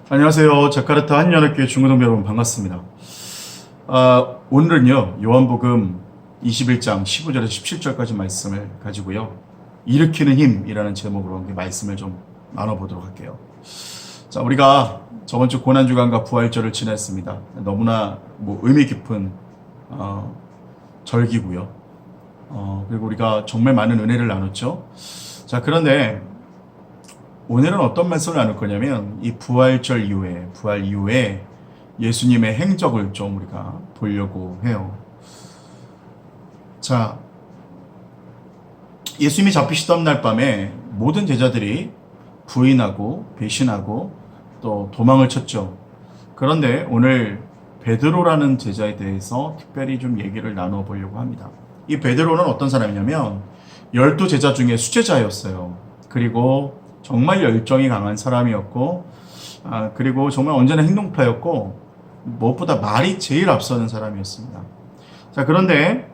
안녕하세요. 자카르타 한연합교회 중고등부 여러분 반갑습니다. 오늘은요, 요한복음 21장 15절에서 17절까지 말씀을 가지고요, 일으키는 힘이라는 제목으로 말씀을 좀 나눠보도록 할게요. 자, 우리가 저번 주 고난주간과 부활절을 지냈습니다. 너무나 의미 깊은 절기고요. 그리고 우리가 정말 많은 은혜를 나눴죠. 자, 그런데 오늘은 어떤 말씀을 나눌 거냐면 이 부활 이후에 예수님의 행적을 좀 우리가 보려고 해요. 자, 예수님이 잡히시던 날 밤에 모든 제자들이 부인하고 배신하고 또 도망을 쳤죠. 그런데 오늘 베드로라는 제자에 대해서 특별히 좀 얘기를 나눠 보려고 합니다. 이 베드로는 어떤 사람이냐면 12제자 중에 수제자였어요. 그리고 정말 열정이 강한 사람이었고, 그리고 정말 언제나 행동파였고, 무엇보다 말이 제일 앞서는 사람이었습니다. 자, 그런데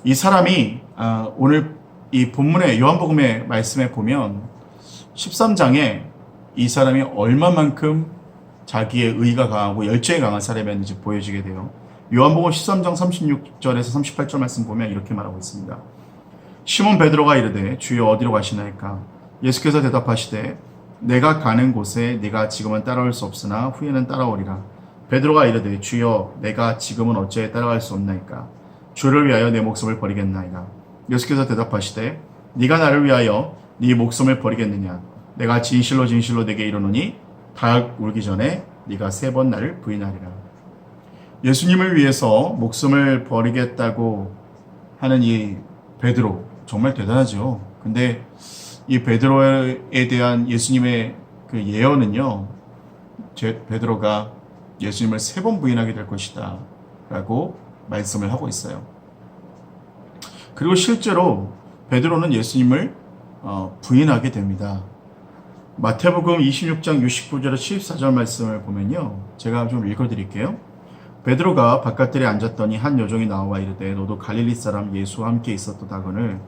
이 사람이 오늘 이 본문의 요한복음의 말씀에 보면 13장에 이 사람이 얼마만큼 자기의 의가 강하고 열정이 강한 사람이었는지 보여지게 돼요. 요한복음 13장 36절에서 38절 말씀 보면 이렇게 말하고 있습니다. 시몬 베드로가 이르되 주여 어디로 가시나이까? 예수께서 대답하시되 내가 가는 곳에 네가 지금은 따라올 수 없으나 후에는 따라오리라. 베드로가 이르되 주여 내가 지금은 어찌 따라갈 수 없나이까? 주를 위하여 내 목숨을 버리겠나이다. 예수께서 대답하시되 네가 나를 위하여 네 목숨을 버리겠느냐? 내가 진실로 네게 이르노니 닭 울기 전에 네가 3번 나를 부인하리라. 예수님을 위해서 목숨을 버리겠다고 하는 이 베드로 정말 대단하죠. 근데 이 베드로에 대한 예수님의 그 예언은요, 베드로가 예수님을 3번 부인하게 될 것이다 라고 말씀을 하고 있어요. 그리고 실제로 베드로는 예수님을 부인하게 됩니다. 마태복음 26장 69절에서 74절 말씀을 보면요, 제가 좀 읽어드릴게요. 베드로가 바깥들에 앉았더니 한 여종이 나와 이르되 너도 갈릴리 사람 예수와 함께 있었도다거늘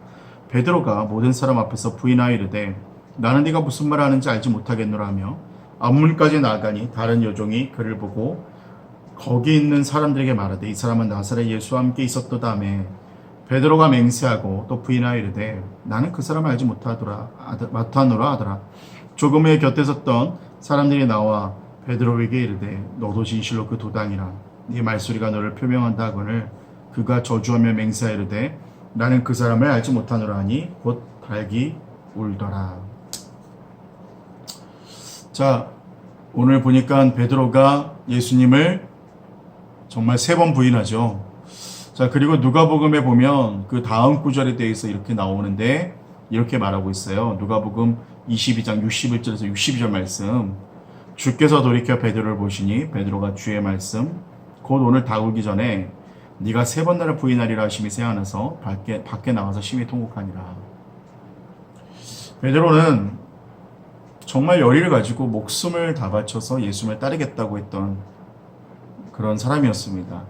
베드로가 모든 사람 앞에서 부인하여 이르되 나는 네가 무슨 말을 하는지 알지 못하겠노라 하며 앞문까지 나아가니 다른 여종이 그를 보고 거기 있는 사람들에게 말하되 이 사람은 나사렛 예수와 함께 있었도다며. 베드로가 맹세하고 또 부인하여 이르되 나는 그 사람을 알지 못하노라 하더라. 조금 후에 곁에 섰던 사람들이 나와 베드로에게 이르되 너도 진실로 그 도당이라. 네 말소리가 너를 표명한다 하거늘 그가 저주하며 맹세하여 이르되 나는 그 사람을 알지 못하노라 하니 곧 닭이 울더라. 자, 오늘 보니까 베드로가 예수님을 정말 3번 부인하죠. 자, 그리고 누가복음에 보면 그 다음 구절에 대해서 이렇게 나오는데 이렇게 말하고 있어요. 누가복음 22장 61절에서 62절 말씀. 주께서 돌이켜 베드로를 보시니 베드로가 주의 말씀 곧 오늘 닭 울기 전에 네가 3번 나를 부인하리라 하심이 생각나서 밖에 나와서 심히 통곡하니라. 베드로는 정말 열의를 가지고 목숨을 다 바쳐서 예수님을 따르겠다고 했던 그런 사람이었습니다.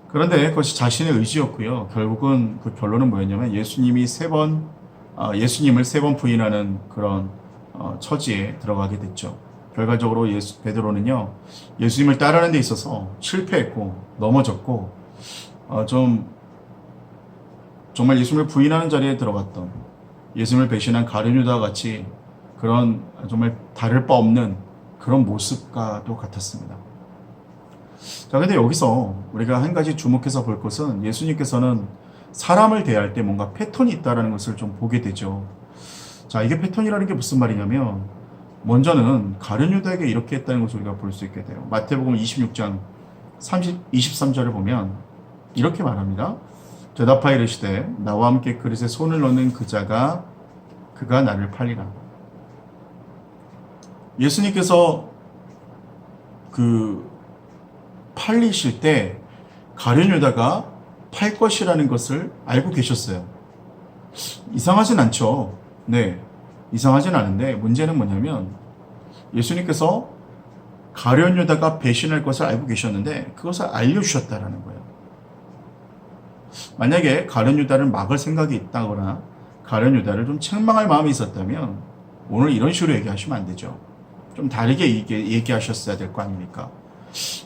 그런데 그것이 자신의 의지였고요. 결국은 그 결론은 뭐였냐면 예수님을 3번 부인하는 그런 처지에 들어가게 됐죠. 결과적으로 베드로는요, 예수님을 따르는 데 있어서 실패했고 넘어졌고 정말 예수님을 부인하는 자리에 들어갔던, 예수님을 배신한 가룟 유다와 같이 그런 정말 다를 바 없는 그런 모습과도 같았습니다. 자, 근데 여기서 우리가 한 가지 주목해서 볼 것은 예수님께서는 사람을 대할 때 뭔가 패턴이 있다는 것을 좀 보게 되죠. 자, 이게 패턴이라는 게 무슨 말이냐면 먼저는 가룟 유다에게 이렇게 했다는 것을 우리가 볼 수 있게 돼요. 마태복음 26장 23절을 보면 이렇게 말합니다. 대답하여 이르시되 나와 함께 그릇에 손을 넣는 그가 나를 팔리라. 예수님께서 팔리실 때 가룟 유다가 팔 것이라는 것을 알고 계셨어요. 이상하진 않죠. 네, 이상하진 않은데 문제는 뭐냐면 예수님께서 가룟 유다가 배신할 것을 알고 계셨는데 그것을 알려주셨다라는 거예요. 만약에 가룟 유다를 막을 생각이 있다거나 가룟 유다를 좀 책망할 마음이 있었다면 오늘 이런 식으로 얘기하시면 안 되죠. 좀 다르게 얘기하셨어야 될 거 아닙니까?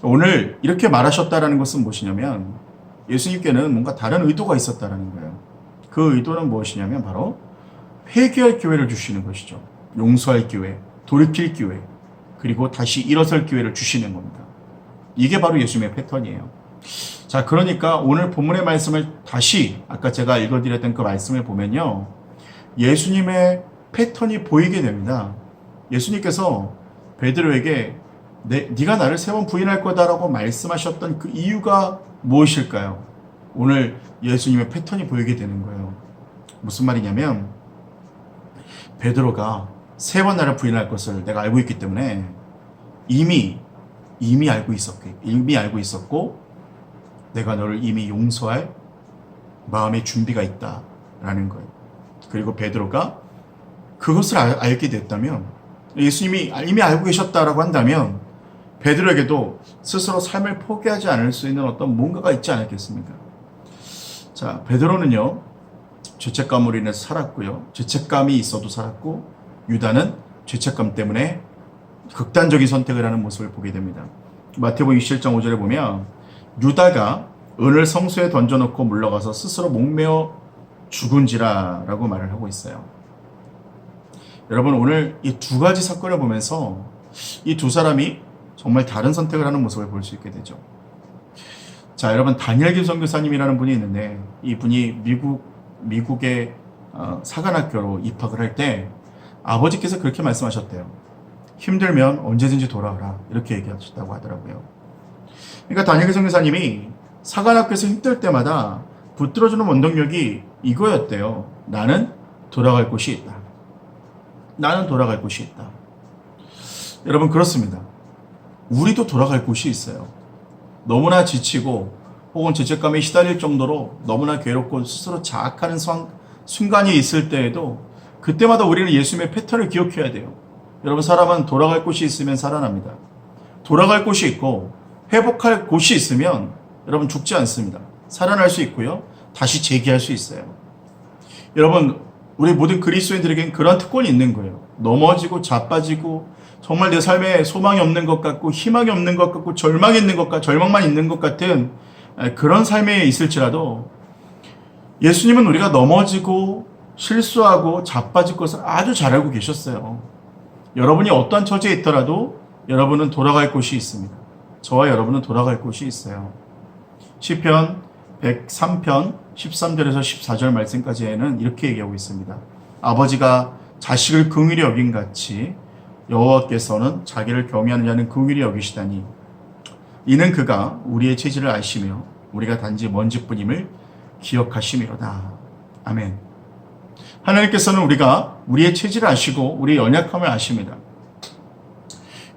오늘 이렇게 말하셨다라는 것은 무엇이냐면 예수님께는 뭔가 다른 의도가 있었다라는 거예요. 그 의도는 무엇이냐면 바로 회개할 기회를 주시는 것이죠. 용서할 기회, 돌이킬 기회, 그리고 다시 일어설 기회를 주시는 겁니다. 이게 바로 예수님의 패턴이에요. 자, 그러니까 오늘 본문의 말씀을 다시 아까 제가 읽어드렸던 그 말씀을 보면요. 예수님의 패턴이 보이게 됩니다. 예수님께서 베드로에게 네가 나를 3번 부인할 거다라고 말씀하셨던 그 이유가 무엇일까요? 오늘 예수님의 패턴이 보이게 되는 거예요. 무슨 말이냐면 베드로가 3번 나를 부인할 것을 내가 알고 있기 때문에 이미 알고 있었고 내가 너를 이미 용서할 마음의 준비가 있다라는 거예요. 그리고 베드로가 그것을 알게 됐다면 예수님이 이미 알고 계셨다라고 한다면 베드로에게도 스스로 삶을 포기하지 않을 수 있는 어떤 뭔가가 있지 않았겠습니까? 자, 베드로는요, 죄책감으로 인해서 살았고요. 죄책감이 있어도 살았고, 유다는 죄책감 때문에 극단적인 선택을 하는 모습을 보게 됩니다. 마태복음 27장 5절에 보면 유다가 은을 성소에 던져놓고 물러가서 스스로 목매어 죽은지라 라고 말을 하고 있어요. 여러분, 오늘 이 두 가지 사건을 보면서 이 두 사람이 정말 다른 선택을 하는 모습을 볼 수 있게 되죠. 자, 여러분, 다니엘 선교사님이라는 분이 있는데 이분이 미국의 사관학교로 입학을 할 때 아버지께서 그렇게 말씀하셨대요. 힘들면 언제든지 돌아와라, 이렇게 얘기하셨다고 하더라고요. 그러니까 다니엘 선교사님이 사관학교에서 힘들 때마다 붙들어주는 원동력이 이거였대요. 나는 돌아갈 곳이 있다. 나는 돌아갈 곳이 있다. 여러분, 그렇습니다. 우리도 돌아갈 곳이 있어요. 너무나 지치고 혹은 죄책감에 시달릴 정도로 너무나 괴롭고 스스로 자학하는 순간이 있을 때에도 그때마다 우리는 예수님의 패턴을 기억해야 돼요. 여러분, 사람은 돌아갈 곳이 있으면 살아납니다. 돌아갈 곳이 있고 회복할 곳이 있으면 여러분 죽지 않습니다. 살아날 수 있고요. 다시 재기할 수 있어요. 여러분, 우리 모든 그리스도인들에게는 그런 특권이 있는 거예요. 넘어지고 자빠지고 정말 내 삶에 소망이 없는 것 같고 희망이 없는 것 같고 절망만 있는 것 같은 그런 삶에 있을지라도 예수님은 우리가 넘어지고 실수하고 자빠질 것을 아주 잘 알고 계셨어요. 여러분이 어떠한 처지에 있더라도 여러분은 돌아갈 곳이 있습니다. 저와 여러분은 돌아갈 곳이 있어요. 시편 103편 13절에서 14절 말씀까지에는 이렇게 얘기하고 있습니다. 아버지가 자식을 긍휼히 여김같이 여호와께서는 자기를 경외하는 자는 긍휼히 여기시다니 이는 그가 우리의 체질을 아시며 우리가 단지 먼지뿐임을 기억하심이로다. 아멘. 하나님께서는 우리의 체질을 아시고 우리의 연약함을 아십니다.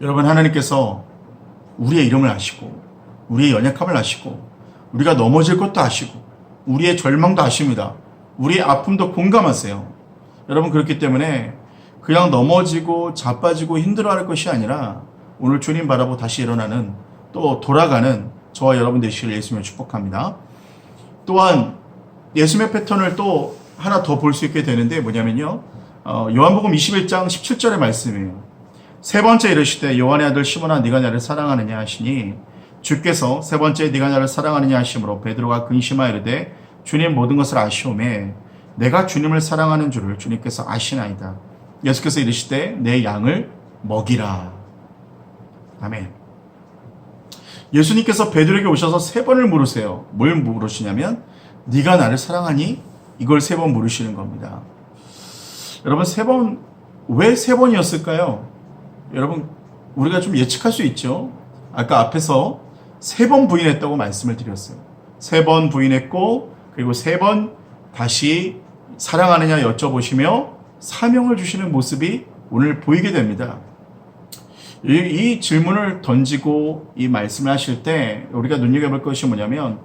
여러분, 하나님께서 우리의 이름을 아시고 우리의 연약함을 아시고 우리가 넘어질 것도 아시고 우리의 절망도 아십니다. 우리의 아픔도 공감하세요. 여러분, 그렇기 때문에 그냥 넘어지고 자빠지고 힘들어할 것이 아니라 오늘 주님 바라보고 다시 일어나는 또 돌아가는 저와 여러분 되시기를 예수님을 축복합니다. 또한 예수님의 패턴을 또 하나 더 볼 수 있게 되는데 뭐냐면요. 요한복음 21장 17절의 말씀이에요. 세 번째 이르시되 요한의 아들 시몬아 네가 나를 사랑하느냐 하시니 주께서 세 번째 네가 나를 사랑하느냐 하심으로 베드로가 근심하여 이르되 주님 모든 것을 아시오매 내가 주님을 사랑하는 줄을 주님께서 아시나이다. 예수께서 이르시되 내 양을 먹이라. 아멘. 예수님께서 베드로에게 오셔서 3번을 물으세요. 뭘 물으시냐면 네가 나를 사랑하니? 이걸 3번 물으시는 겁니다. 여러분, 왜 3번이었을까요? 여러분, 우리가 좀 예측할 수 있죠. 아까 앞에서 3번 부인했다고 말씀을 드렸어요. 3번 부인했고 그리고 3번 다시 사랑하느냐 여쭤보시며 사명을 주시는 모습이 오늘 보이게 됩니다. 이 질문을 던지고 이 말씀을 하실 때 우리가 눈여겨볼 것이 뭐냐면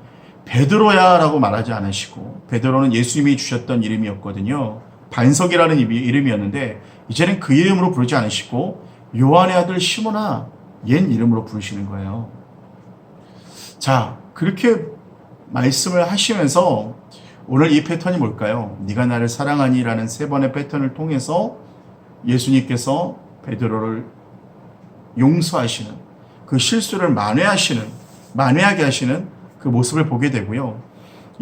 베드로야 라고 말하지 않으시고, 베드로는 예수님이 주셨던 이름이었거든요. 반석이라는 이름이었는데 이제는 그 이름으로 부르지 않으시고 요한의 아들 시몬아 옛 이름으로 부르시는 거예요. 자, 그렇게 말씀을 하시면서 오늘 이 패턴이 뭘까요? 네가 나를 사랑하니 라는 3번의 패턴을 통해서 예수님께서 베드로를 용서하시는, 그 실수를 만회하게 하시는 그 모습을 보게 되고요.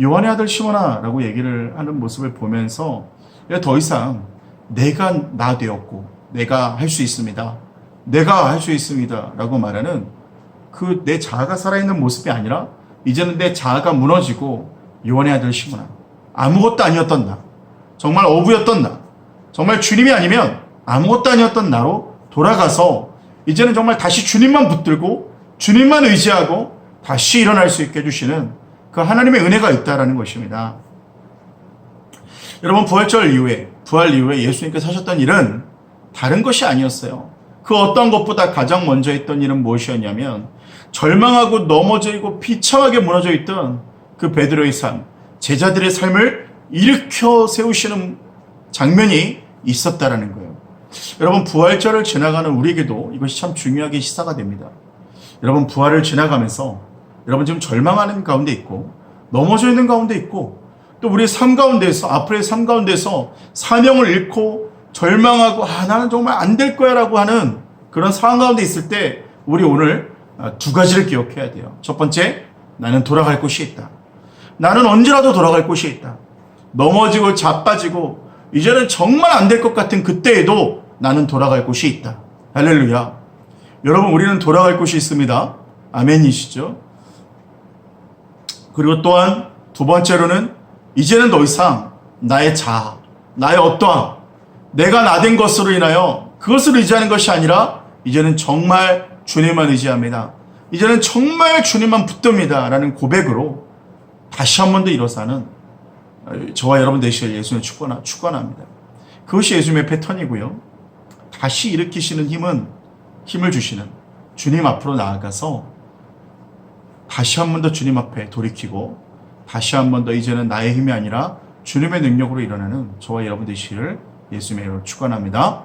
요한의 아들 시몬아라고 얘기를 하는 모습을 보면서 더 이상 내가 나 되었고 내가 할 수 있습니다. 내가 할 수 있습니다. 라고 말하는 그 내 자아가 살아있는 모습이 아니라 이제는 내 자아가 무너지고 요한의 아들 시몬아, 아무것도 아니었던 나, 정말 어부였던 나, 정말 주님이 아니면 아무것도 아니었던 나로 돌아가서 이제는 정말 다시 주님만 붙들고 주님만 의지하고 다시 일어날 수 있게 해주시는 그 하나님의 은혜가 있다라는 것입니다. 여러분, 부활 이후에 예수님께서 하셨던 일은 다른 것이 아니었어요. 그 어떤 것보다 가장 먼저 했던 일은 무엇이었냐면 절망하고 넘어지고 비참하게 무너져 있던 그 베드로의 삶, 제자들의 삶을 일으켜 세우시는 장면이 있었다라는 거예요. 여러분, 부활절을 지나가는 우리에게도 이것이 참 중요하게 시사가 됩니다. 여러분, 부활을 지나가면서 여러분 지금 절망하는 가운데 있고 넘어져 있는 가운데 있고 또 우리의 삶 가운데서, 앞으로의 삶 가운데서 사명을 잃고 절망하고 나는 정말 안 될 거야 라고 하는 그런 상황 가운데 있을 때 우리 오늘 두 가지를 기억해야 돼요. 첫 번째, 나는 돌아갈 곳이 있다. 나는 언제라도 돌아갈 곳이 있다. 넘어지고 자빠지고 이제는 정말 안 될 것 같은 그때에도 나는 돌아갈 곳이 있다. 할렐루야. 여러분, 우리는 돌아갈 곳이 있습니다. 아멘이시죠? 그리고 또한 두 번째로는 이제는 더 이상 나의 자아, 나의 어떠함, 내가 나된 것으로 인하여 그것을 의지하는 것이 아니라 이제는 정말 주님만 의지합니다. 이제는 정말 주님만 붙듭니다. 라는 고백으로 다시 한 번 더 일어서는 저와 여러분 되시길 예수님 축원합니다. 그것이 예수님의 패턴이고요. 다시 일으키시는 힘을 주시는 주님 앞으로 나아가서 다시 한 번 더 주님 앞에 돌이키고 다시 한 번 더 이제는 나의 힘이 아니라 주님의 능력으로 일어나는 저와 여러분 되시기를 예수님의 이름으로 축원합니다.